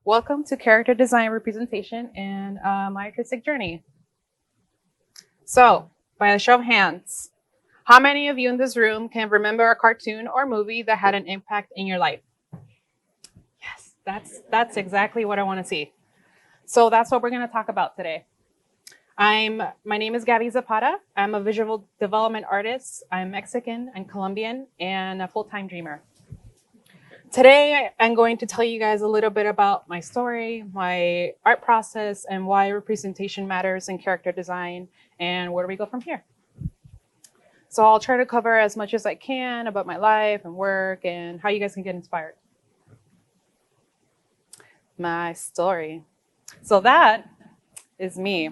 Welcome to Character Design Representation and my artistic journey. So, by a show of hands, how many of you in this room can remember a cartoon or movie that had an impact in your life? Yes, that's exactly what I want to see. So that's what we're going to talk about today. My name is Gabby Zapata. I'm a visual development artist. I'm Mexican and Colombian and a full-time dreamer. Today, I'm going to tell you guys a little bit about my story, my art process, and why representation matters in character design, and where do we go from here. So I'll try to cover as much as I can about my life and work and how you guys can get inspired. My story. So that is me.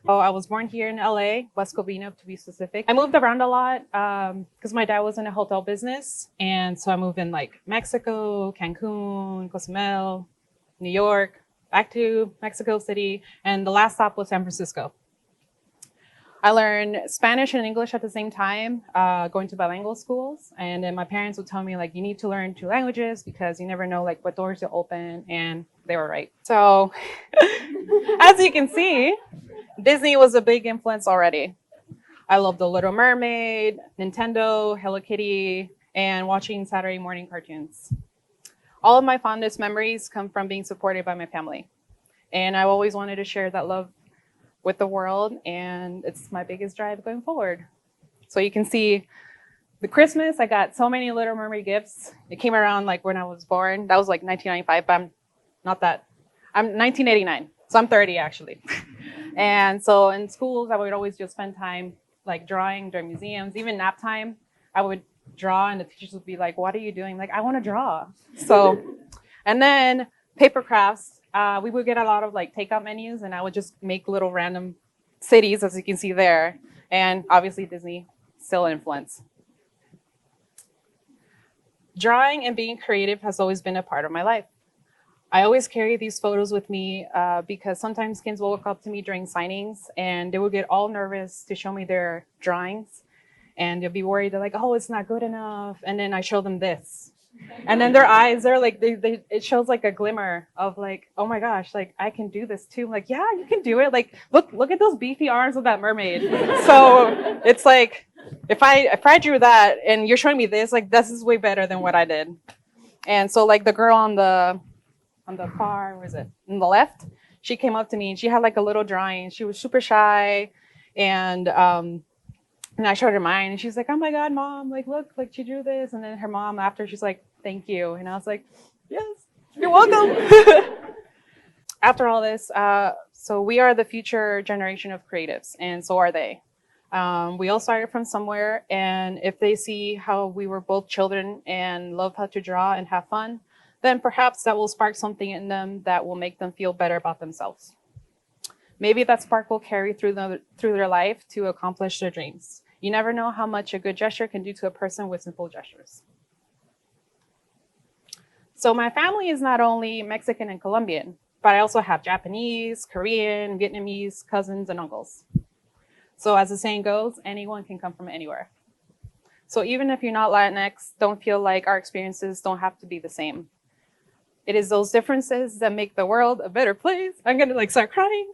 Oh, I was born here in LA, West Covina to be specific. I moved around a lot because my dad was in a hotel business. And so I moved in like Mexico, Cancun, Cozumel, New York, back to Mexico City. And the last stop was San Francisco. I learned Spanish and English at the same time, going to bilingual schools. And then my parents would tell me like, you need to learn 2 languages because you never know like what doors you'll open. And they were right. So as you can see, Disney was a big influence already. I loved the Little Mermaid, Nintendo, Hello Kitty, and watching Saturday morning cartoons. All of my fondest memories come from being supported by my family. And I always wanted to share that love with the world, and it's my biggest drive going forward. So you can see the Christmas, I got so many Little Mermaid gifts. It came around like when I was born. That was like 1995, but I'm not that. I'm 1989, so I'm 30 actually. And so in schools, I would always just spend time like drawing during museums, even nap time. I would draw and the teachers would be like, what are you doing? Like, I want to draw. So, and then paper crafts, we would get a lot of like takeout menus and I would just make little random cities, as you can see there. And obviously Disney still influence. Drawing and being creative has always been a part of my life. I always carry these photos with me because sometimes kids will walk up to me during signings and they will get all nervous to show me their drawings. And they'll be worried, they're like, oh, it's not good enough. And then I show them this. And then their eyes, they're like, it shows like a glimmer of like, oh my gosh, like I can do this too. I'm like, yeah, you can do it. Like, look at those beefy arms of that mermaid. So it's like, if I drew that and you're showing me this, like this is way better than what I did. And so like the girl on the far, where is it? On the left, she came up to me and she had like a little drawing. She was super shy, and I showed her mine, and she's like, "Oh my God, Mom! Like, look, like she drew this." And then her mom after, she's like, "Thank you," and I was like, "Yes, you're welcome." After all this, so we are the future generation of creatives, and so are they. We all started from somewhere, and if they see how we were both children and love how to draw and have fun, then perhaps that will spark something in them that will make them feel better about themselves. Maybe that spark will carry through their life to accomplish their dreams. You never know how much a good gesture can do to a person with simple gestures. So my family is not only Mexican and Colombian, but I also have Japanese, Korean, Vietnamese cousins and uncles. So as the saying goes, anyone can come from anywhere. So even if you're not Latinx, don't feel like our experiences don't have to be the same. It is those differences that make the world a better place. I'm gonna like start crying.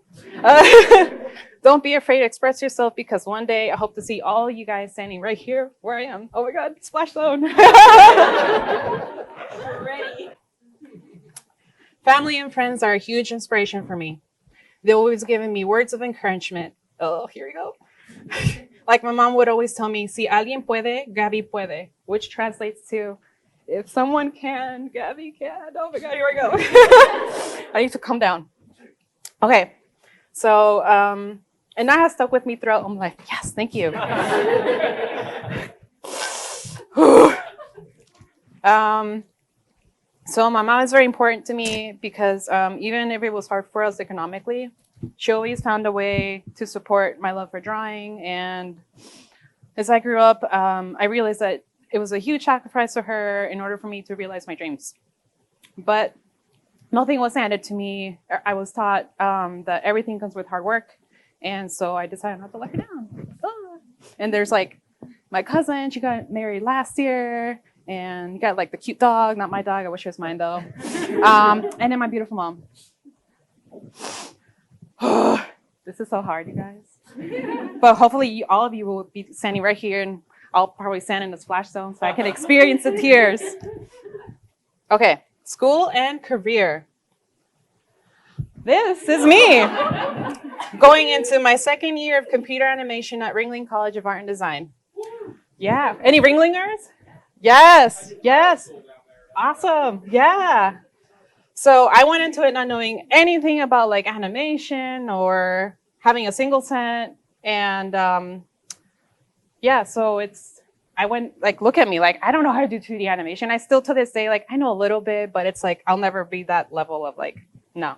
Don't be afraid to express yourself because one day I hope to see all you guys standing right here where I am. Oh my God, splash zone. Ready. Family and friends are a huge inspiration for me. They've always given me words of encouragement. Oh, here we go. Like my mom would always tell me, si alguien puede, Gabby puede, which translates to, if someone can, Gabby can. Oh my God, here we go. I need to calm down. Okay, so, and that has stuck with me throughout all my life. Yes, thank you. So my mom is very important to me because even if it was hard for us economically, she always found a way to support my love for drawing. And as I grew up, I realized that it was a huge sacrifice for her in order for me to realize my dreams. But nothing was handed to me. I was taught that everything comes with hard work. And so I decided not to let her down. And there's like my cousin, she got married last year. And you got like the cute dog, not my dog. I wish it was mine though. And then my beautiful mom. This is so hard, you guys. But hopefully all of you will be standing right here, and I'll probably stand in the splash zone so I can experience the tears. Okay, school and career. This is me going into my second year of computer animation at Ringling College of Art and Design. Yeah, any Ringlingers? Yes, yes. Awesome, yeah. So I went into it not knowing anything about like animation or having a single cent. And yeah, so I went like, look at me, like, I don't know how to do 2D animation. I still to this day, like, I know a little bit, but it's like, I'll never be that level of like, no.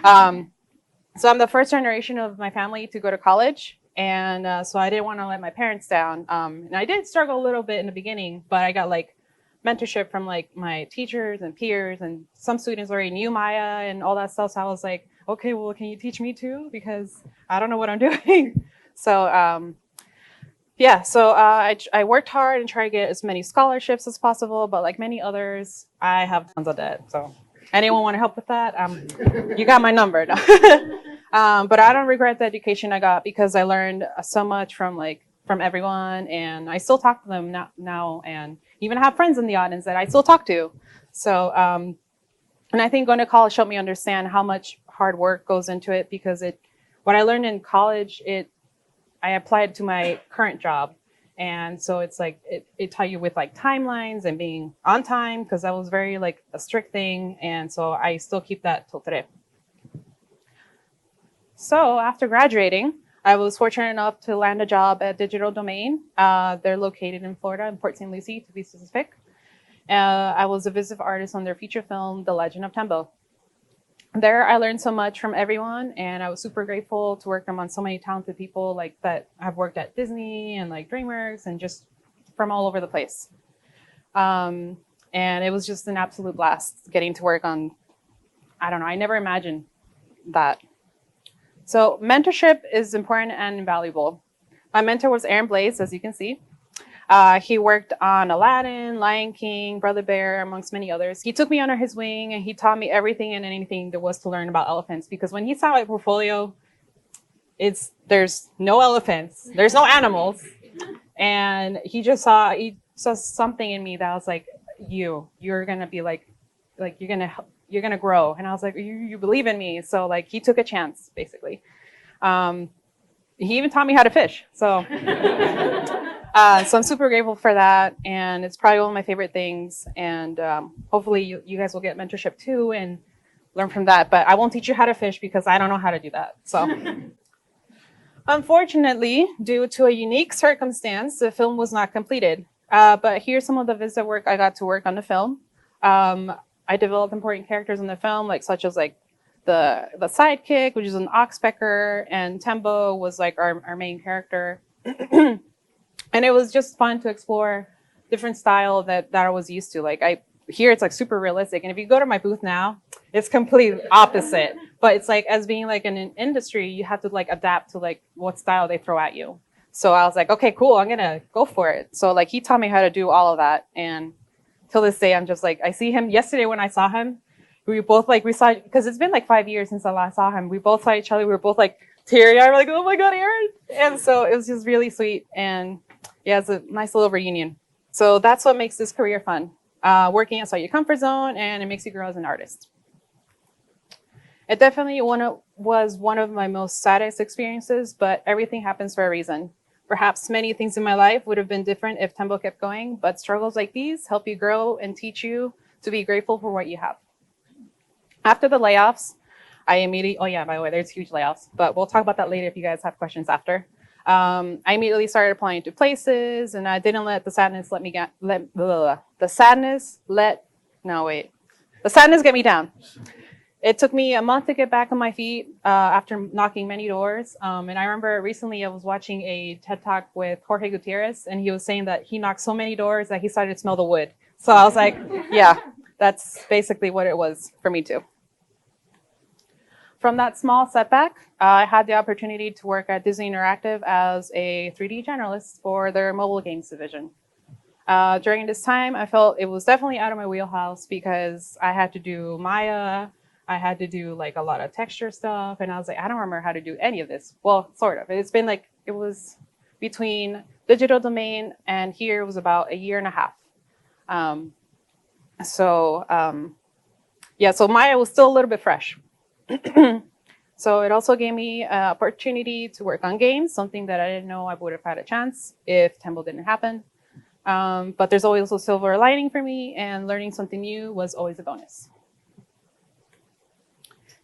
So I'm the first generation of my family to go to college. And so I didn't want to let my parents down. And I did struggle a little bit in the beginning, but I got like mentorship from like my teachers and peers, and some students already knew Maya and all that stuff. So I was like, okay, well, can you teach me too? Because I don't know what I'm doing. So yeah, so I worked hard and tried to get as many scholarships as possible, but like many others, I have tons of debt. So anyone want to help with that? You got my number. But I don't regret the education I got, because I learned so much from everyone, and I still talk to them now, and even have friends in the audience that I still talk to. So, and I think going to college helped me understand how much hard work goes into it, because what I learned in college, I applied to my current job. And so it's like, it taught you with like timelines and being on time, because that was very like a strict thing. And so I still keep that till today. So after graduating, I was fortunate enough to land a job at Digital Domain. They're located in Florida, in Port St. Lucie, to be specific. I was a visive artist on their feature film, The Legend of Tembo. There, I learned so much from everyone, and I was super grateful to work among so many talented people like that have worked at Disney and like DreamWorks and just from all over the place. And it was just an absolute blast getting to work on, I don't know, I never imagined that. So mentorship is important and invaluable. My mentor was Aaron Blaze, as you can see. He worked on Aladdin, Lion King, Brother Bear, amongst many others. He took me under his wing, and he taught me everything and anything there was to learn about elephants, because when he saw my portfolio, there's no elephants, there's no animals. And he saw something in me that was like, you're gonna be like you're gonna grow. And I was like, you believe in me. So like he took a chance, basically. He even taught me how to fish. So so I'm super grateful for that, and it's probably one of my favorite things. And hopefully you guys will get mentorship too and learn from that. But I won't teach you how to fish, because I don't know how to do that. So unfortunately, due to a unique circumstance, the film was not completed. But here's some of the visit work I got to work on the film. I developed important characters in the film, such as the sidekick, which is an oxpecker, and Tembo was like our main character. And it was just fun to explore different style that I was used to. Here it's like super realistic, and if you go to my booth now, it's completely opposite. But it's like, as being like in an industry, you have to like adapt to like what style they throw at you. So I was like, okay, cool, I'm gonna go for it. So like he taught me how to do all of that, and till this day, I'm just like, I see him. Yesterday when I saw him, we both we saw, because it's been like 5 years since I last saw him. We both saw each other. We were both like teary-eyed. We're like, oh my God, Aaron. And so it was just really sweet. And yeah, it's a nice little reunion. So that's what makes this career fun. Working outside your comfort zone, and it makes you grow as an artist. It definitely was one of my most saddest experiences, but everything happens for a reason. Perhaps many things in my life would have been different if Tembo kept going, but struggles like these help you grow and teach you to be grateful for what you have. After the layoffs, I immediately, oh yeah, by the way, there's huge layoffs, but we'll talk about that later if you guys have questions after. I immediately started applying to places, and I didn't let the sadness get me down. It took me a month to get back on my feet after knocking many doors. And I remember recently I was watching a TED Talk with Jorge Gutierrez, and he was saying that he knocked so many doors that he started to smell the wood. So I was like, yeah, that's basically what it was for me too. From that small setback, I had the opportunity to work at Disney Interactive as a 3D generalist for their mobile games division. During this time, I felt it was definitely out of my wheelhouse because I had to do Maya, I had to do like a lot of texture stuff, and I was like, I don't remember how to do any of this. Well, sort of. It's been like, it was between digital domain and here it was about a year and a half. Yeah, so Maya was still a little bit fresh. So it also gave me an opportunity to work on games, something that I didn't know I would have had a chance if Tembo didn't happen. But there's always a silver lining for me, and learning something new was always a bonus.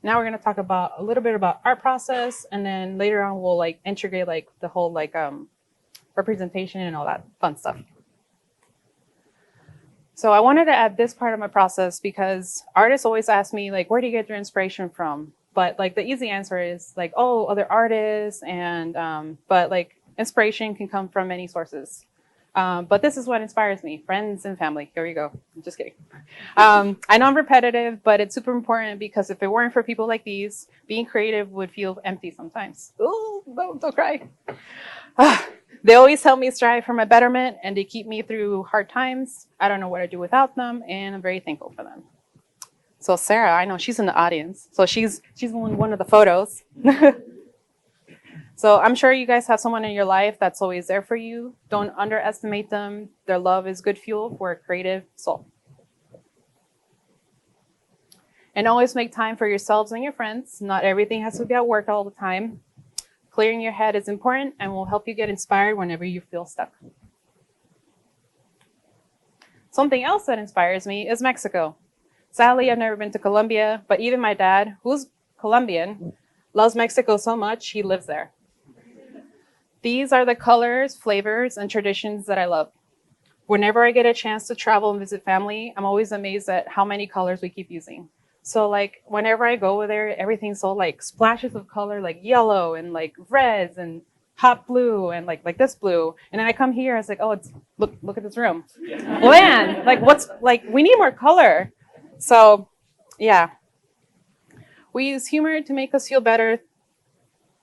Now we're going to talk about a little bit about art process, and then later on we'll like integrate like the whole like representation and all that fun stuff. So I wanted to add this part of my process because artists always ask me like, where do you get your inspiration from? But like the easy answer is like, oh, other artists, and but like inspiration can come from many sources. But this is what inspires me, friends and family. Here we go. I'm just kidding. I know I'm repetitive, but it's super important because if it weren't for people like these, being creative would feel empty sometimes. Ooh, don't cry. They always help me strive for my betterment, and they keep me through hard times. I don't know what I'd do without them, and I'm very thankful for them. So Sarah, I know she's in the audience. So she's in one of the photos. So I'm sure you guys have someone in your life that's always there for you. Don't underestimate them. Their love is good fuel for a creative soul. And always make time for yourselves and your friends. Not everything has to be at work all the time. Clearing your head is important and will help you get inspired whenever you feel stuck. Something else that inspires me is Mexico. Sadly, I've never been to Colombia, but even my dad, who's Colombian, loves Mexico so much, he lives there. These are the colors, flavors, and traditions that I love. Whenever I get a chance to travel and visit family, I'm always amazed at how many colors we keep using. So like whenever I go over there, everything's so like splashes of color, like yellow and like reds and hot blue and like this blue. And then I come here, it's like, oh, it's look at this room. Bland. Like what's like, we need more color. So yeah, we use humor to make us feel better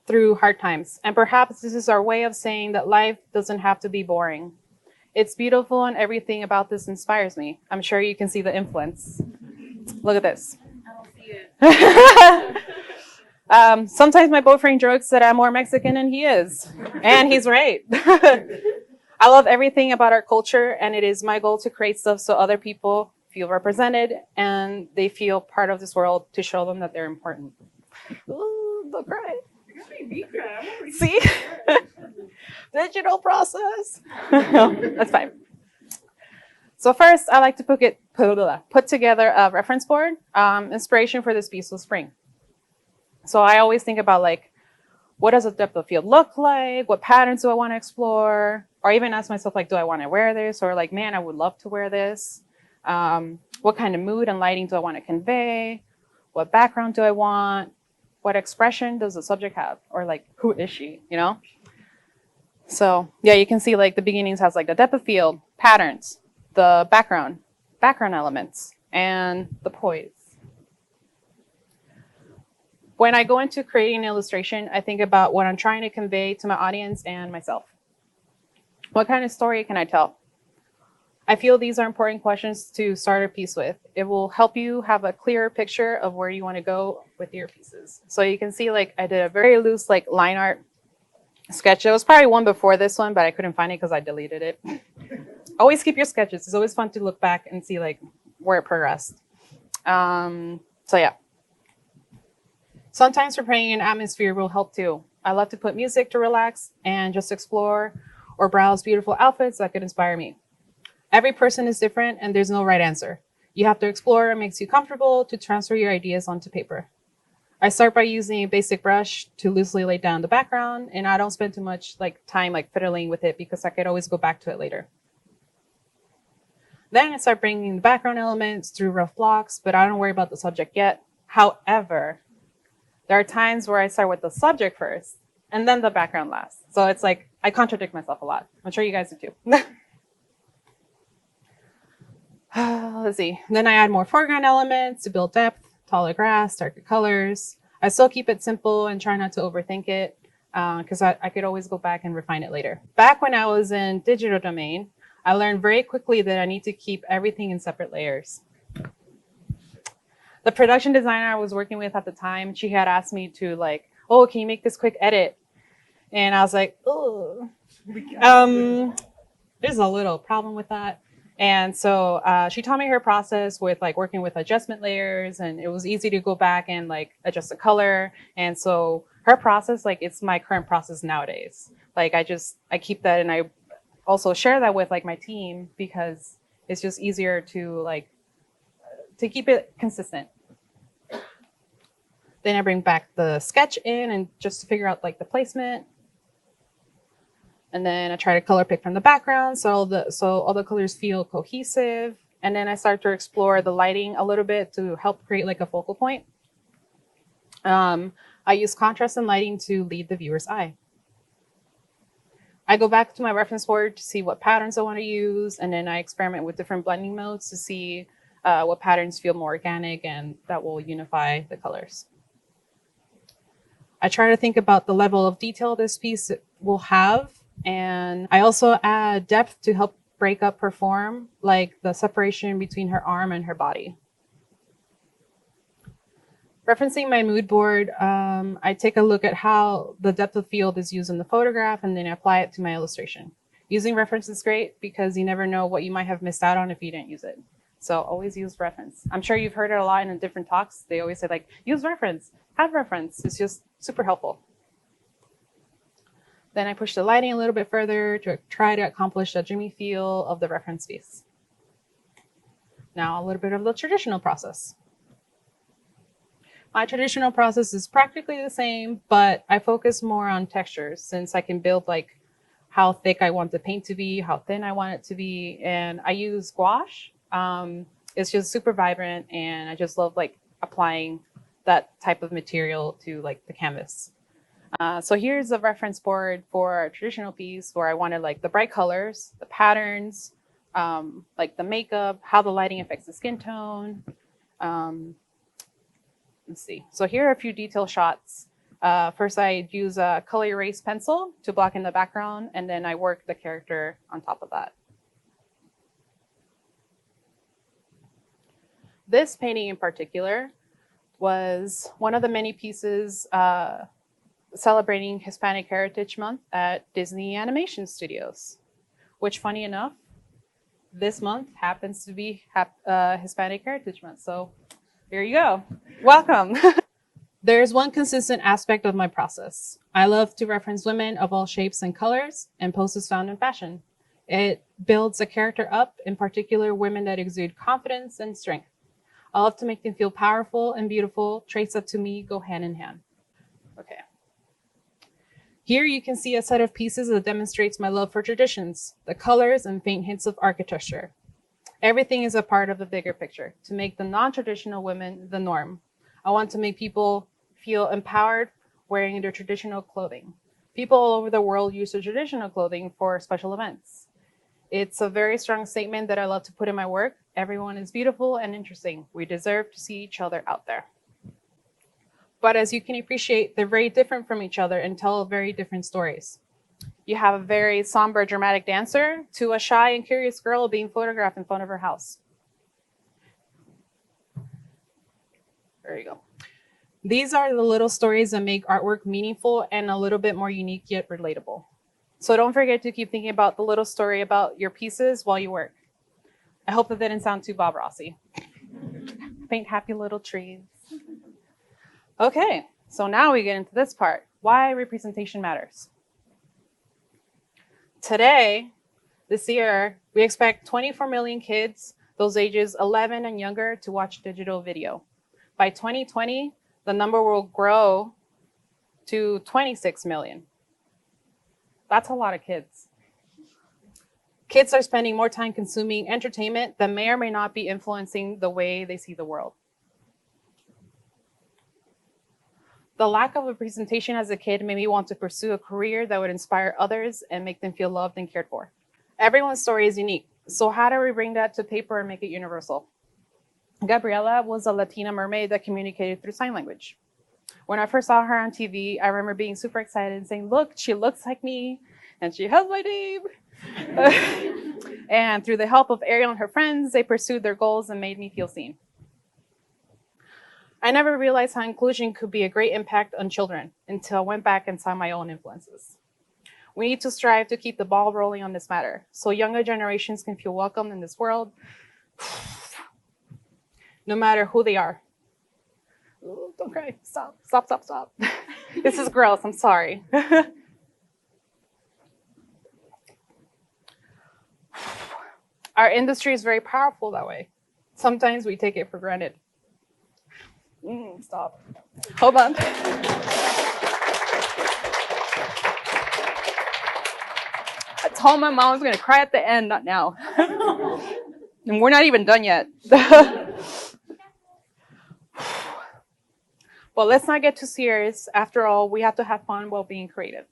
through hard times. And perhaps this is our way of saying that life doesn't have to be boring. It's beautiful and everything about this inspires me. I'm sure you can see the influence. Look at this. I don't see it. Sometimes my boyfriend jokes that I'm more Mexican than he is. And he's right. I love everything about our culture, and it is my goal to create stuff so other people feel represented and they feel part of this world, to show them that they're important. Ooh, don't cry. See? Digital process. That's fine. So first, I like to put together a reference board. Inspiration for this piece was spring. So I always think about like, what does a depth of field look like? What patterns do I want to explore? Or even ask myself like, do I want to wear this? Or like, man, I would love to wear this. What kind of mood and lighting do I want to convey? What background do I want? What expression does the subject have? Or like, who is she, you know? So yeah, you can see like the beginnings has like the depth of field, patterns, the background elements, and the poise. When I go into creating an illustration, I think about what I'm trying to convey to my audience and myself. What kind of story can I tell? I feel these are important questions to start a piece with. It will help you have a clearer picture of where you want to go with your pieces. So you can see like I did a very loose like line art sketch. There was probably one before this one, but I couldn't find it because I deleted it. Always keep your sketches. It's always fun to look back and see like where it progressed. So yeah. Sometimes preparing an atmosphere will help too. I love to put music to relax and just explore or browse beautiful outfits that could inspire me. Every person is different and there's no right answer. You have to explore what makes you comfortable to transfer your ideas onto paper. I start by using a basic brush to loosely lay down the background, and I don't spend too much time fiddling with it because I could always go back to it later. Then I start bringing the background elements through rough blocks, but I don't worry about the subject yet. However, there are times where I start with the subject first and then the background last. So it's like I contradict myself a lot. I'm sure you guys do too. Let's see. Then I add more foreground elements to build depth, taller grass, darker colors. I still keep it simple and try not to overthink it because I could always go back and refine it later. Back when I was in digital domain, I learned very quickly that I need to keep everything in separate layers. The production designer I was working with at the time, she had asked me to like, oh, can you make this quick edit? And I was like, oh, there's a little problem with that. And so she taught me her process with like working with adjustment layers, and it was easy to go back and like adjust the color. And so her process, like it's my current process nowadays. Like I keep that, and I also share that with like my team because it's just easier to like to keep it consistent. Then I bring back the sketch in and just to figure out like the placement. And then I try to color pick from the background so all the colors feel cohesive. And then I start to explore the lighting a little bit to help create like a focal point. I use contrast and lighting to lead the viewer's eye. I go back to my reference board to see what patterns I want to use, and then I experiment with different blending modes to see what patterns feel more organic and that will unify the colors. I try to think about the level of detail this piece will have, and I also add depth to help break up her form, like the separation between her arm and her body. Referencing my mood board, I take a look at how the depth of field is used in the photograph and then apply it to my illustration. Using reference is great because you never know what you might have missed out on if you didn't use it. So always use reference. I'm sure you've heard it a lot in different talks. They always say like, use reference, have reference. It's just super helpful. Then I push the lighting a little bit further to try to accomplish the dreamy feel of the reference piece. Now a little bit of the traditional process. My traditional process is practically the same, but I focus more on textures since I can build like how thick I want the paint to be, how thin I want it to be. And I use gouache. It's just super vibrant, and I just love like applying that type of material to like the canvas. So here's a reference board for a traditional piece where I wanted like the bright colors, the patterns, like the makeup, how the lighting affects the skin tone. Let's see. So here are a few detail shots. First, I use a color erase pencil to block in the background, and then I work the character on top of that. This painting in particular was one of the many pieces celebrating Hispanic Heritage Month at Disney Animation Studios, which, funny enough, this month happens to be Hispanic Heritage Month. So here you go. Welcome. There's one consistent aspect of my process. I love to reference women of all shapes and colors and poses found in fashion. It builds a character up, in particular women that exude confidence and strength. I love to make them feel powerful and beautiful. Traits that to me go hand in hand. Okay. Here you can see a set of pieces that demonstrates my love for traditions, the colors and faint hints of architecture. Everything is a part of the bigger picture to make the non-traditional women the norm. I want to make people feel empowered wearing their traditional clothing. People all over the world use their traditional clothing for special events. It's a very strong statement that I love to put in my work. Everyone is beautiful and interesting. We deserve to see each other out there. But as you can appreciate, they're very different from each other and tell very different stories. You have a very somber, dramatic dancer to a shy and curious girl being photographed in front of her house. There you go. These are the little stories that make artwork meaningful and a little bit more unique yet relatable. So don't forget to keep thinking about the little story about your pieces while you work. I hope that didn't sound too Bob Rossi. Paint happy little trees. Okay, so now we get into this part, why representation matters. Today, this year, we expect 24 million kids, those ages 11 and younger, to watch digital video. By 2020, the number will grow to 26 million. That's a lot of kids. Kids are spending more time consuming entertainment that may or may not be influencing the way they see the world. The lack of representation as a kid made me want to pursue a career that would inspire others and make them feel loved and cared for. Everyone's story is unique, so how do we bring that to paper and make it universal? Gabriela was a Latina mermaid that communicated through sign language. When I first saw her on TV, I remember being super excited and saying, look, she looks like me, and she has my name. And through the help of Ariel and her friends, they pursued their goals and made me feel seen. I never realized how inclusion could be a great impact on children until I went back and saw my own influences. We need to strive to keep the ball rolling on this matter so younger generations can feel welcome in this world, no matter who they are. Ooh, don't cry. Stop, stop, stop, stop. This is gross. I'm sorry. Our industry is very powerful that way. Sometimes we take it for granted. Stop. Hold on. I told my mom I was going to cry at the end, not now. And we're not even done yet. But let's not get too serious. After all, we have to have fun while being creative.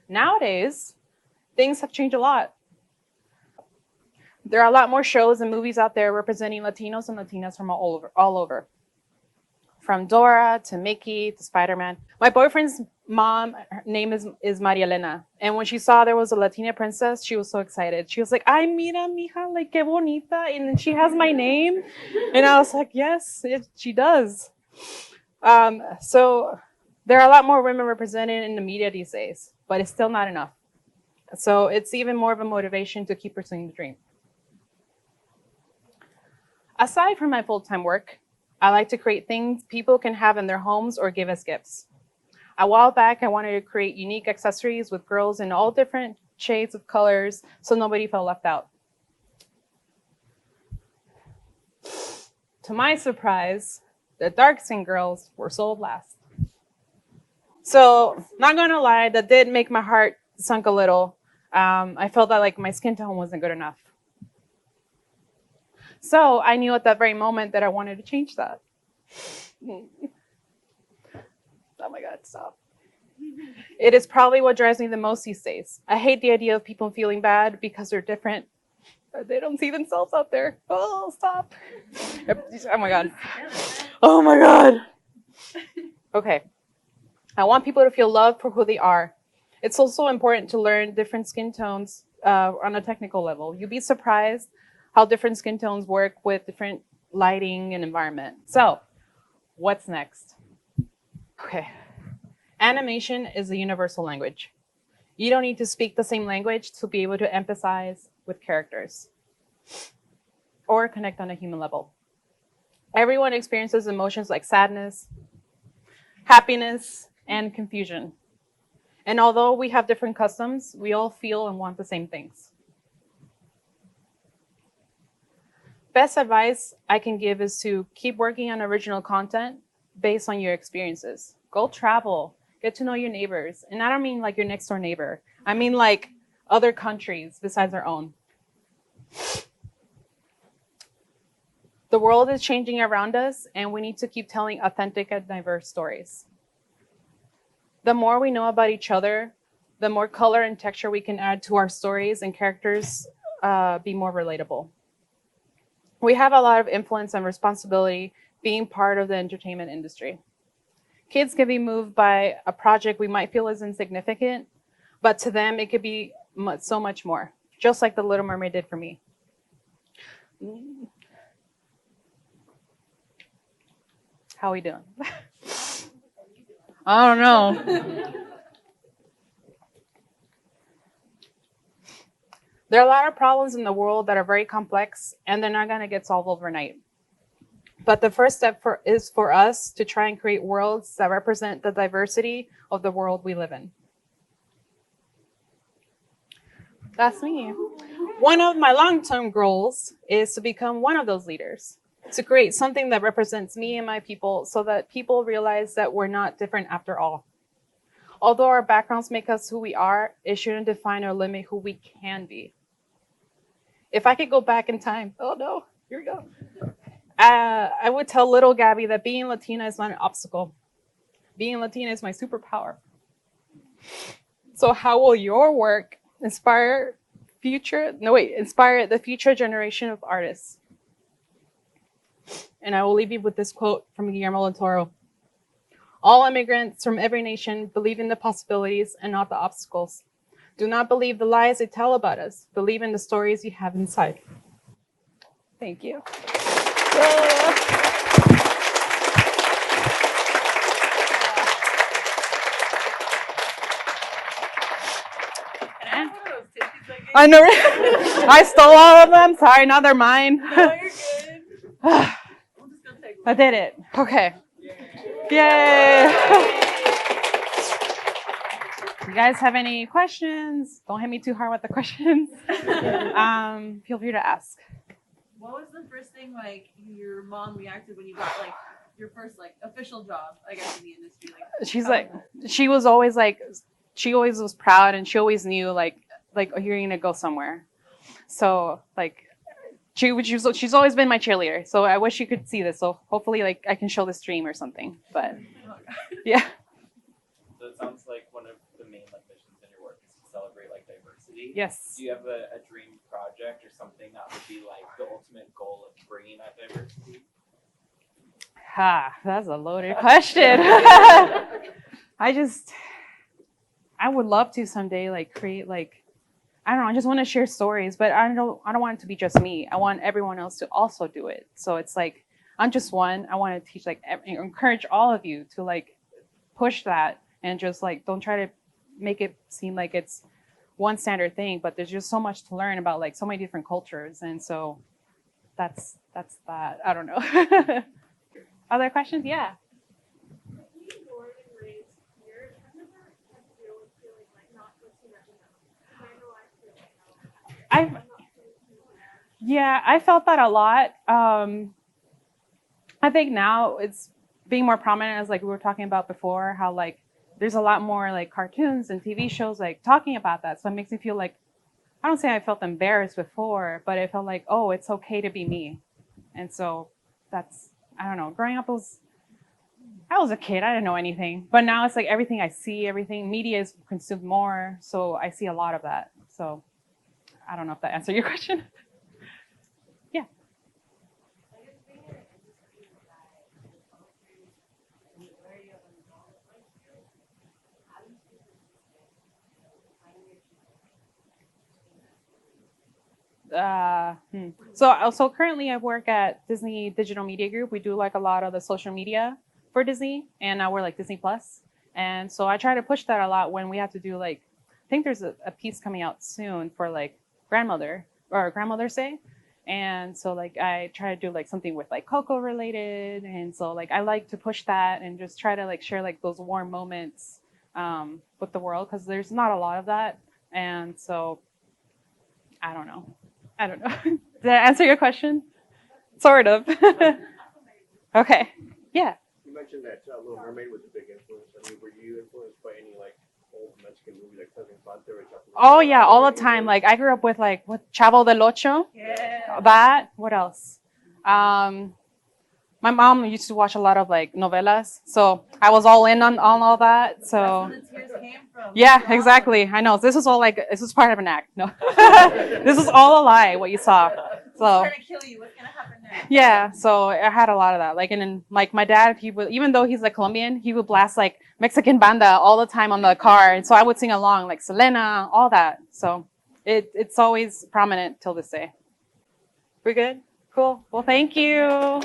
Nowadays, things have changed a lot. There are a lot more shows and movies out there representing Latinos and Latinas from all over. From Dora to Mickey to Spider-Man. My boyfriend's mom, her name is Maria Elena. And when she saw there was a Latina princess, she was so excited. She was like, ay, mira, mija, like, qué bonita. And then she has my name. And I was like, yes, she does. So there are a lot more women represented in the media these days, but it's still not enough. So it's even more of a motivation to keep pursuing the dream. Aside from my full-time work, I like to create things people can have in their homes or give as gifts. A while back, I wanted to create unique accessories with girls in all different shades of colors so nobody felt left out. To my surprise, the dark-skinned girls were sold last. So, not gonna lie, that did make my heart sunk a little. I felt that like my skin tone wasn't good enough. So I knew at that very moment that I wanted to change that. Oh my God, stop. It is probably what drives me the most these days. I hate the idea of people feeling bad because they're different. They don't see themselves out there. Oh, stop. Oh my God. Oh my God. Okay. I want people to feel loved for who they are. It's also important to learn different skin tones on a technical level. You'd be surprised how different skin tones work with different lighting and environment. So, what's next? Okay. Animation is a universal language. You don't need to speak the same language to be able to empathize with characters or connect on a human level. Everyone experiences emotions like sadness, happiness, and confusion. And although we have different customs, we all feel and want the same things. Best advice I can give is to keep working on original content based on your experiences. Go travel, get to know your neighbors. And I don't mean like your next door neighbor. I mean like other countries besides our own. The world is changing around us, and we need to keep telling authentic and diverse stories. The more we know about each other, the more color and texture we can add to our stories and characters be more relatable. We have a lot of influence and responsibility being part of the entertainment industry. Kids can be moved by a project we might feel is insignificant, but to them it could be so much more, just like the Little Mermaid did for me. How we doing? I don't know. There are a lot of problems in the world that are very complex, and they're not going to get solved overnight. But the first step is for us to try and create worlds that represent the diversity of the world we live in. That's me. One of my long-term goals is to become one of those leaders, to create something that represents me and my people so that people realize that we're not different after all. Although our backgrounds make us who we are, it shouldn't define or limit who we can be. If I could go back in time, oh no, here we go. I would tell little Gabby that being Latina is not an obstacle. Being Latina is my superpower. So how will your work inspire the future generation of artists? And I will leave you with this quote from Guillermo del Toro. All immigrants from every nation believe in the possibilities and not the obstacles. Do not believe the lies they tell about us. Believe in the stories you have inside. Thank you. I know. I stole all of them. Sorry, now they're mine. No, you're good. I'm just gonna take I did it. Okay. Yay. You guys have any questions? Don't hit me too hard with the questions. Feel free to ask. What was the first thing like your mom reacted when you got like your first like official job, I guess, in the industry? Like She's like, she was always like, she always was proud, and she always knew like oh, you're gonna go somewhere. So like, she's always been my cheerleader. So I wish you could see this. So hopefully like I can show the stream or something. But yeah. So it sounds like one of the main like missions in your work is to celebrate like diversity. Yes. Do you have a dream project or something that would be like the ultimate goal of bringing that diversity? Ha, that's a loaded question. I would love to someday like create like, I don't know, I just want to share stories, but I don't want it to be just me. I want everyone else to also do it. So it's like, I'm just one. I want to teach like encourage all of you to like push that and just like don't try to make it seem like it's one standard thing, but there's just so much to learn about like so many different cultures. And so that's that. I don't know. Other questions? Yeah. I felt that a lot. I think now it's being more prominent, as like we were talking about before, how like there's a lot more like cartoons and TV shows like talking about that. So it makes me feel like, I don't say I felt embarrassed before, but it felt like, oh, it's okay to be me. And so that's, I don't know, growing up I was a kid, I didn't know anything. But now it's like everything I see, everything, media is consumed more. So I see a lot of that. So I don't know if that answered your question. Yeah. So currently I work at Disney Digital Media Group. We do like a lot of the social media for Disney, and now we're like Disney Plus. And so I try to push that a lot when we have to do like, I think there's a piece coming out soon for like Grandmother's Day. And so like I try to do like something with like Coco related. And so like I like to push that and just try to like share like those warm moments with the world, because there's not a lot of that. And so I don't know. Did that answer your question? Sort of. Okay. Yeah. You mentioned that Little Mermaid was a big influence. I mean, were you influenced by any like old Mexican movies like Cousin Infante or Chapulín? Oh yeah, all the time. Like I grew up with like Chavo del Ocho. Yeah. That. What else? My mom used to watch a lot of like novelas, so I was all in on all that. So That's where the tears came from. yeah, exactly. I know this was all like this was part of an act. No, this was all a lie. What you saw. So Trying to kill you. What's gonna happen next? yeah, so I had a lot of that. Like, and then like my dad, he would, even though he's like Colombian, he would blast like Mexican banda all the time on the car, and so I would sing along like Selena, all that. So it's always prominent till this day. We're good. Cool. Well, thank you.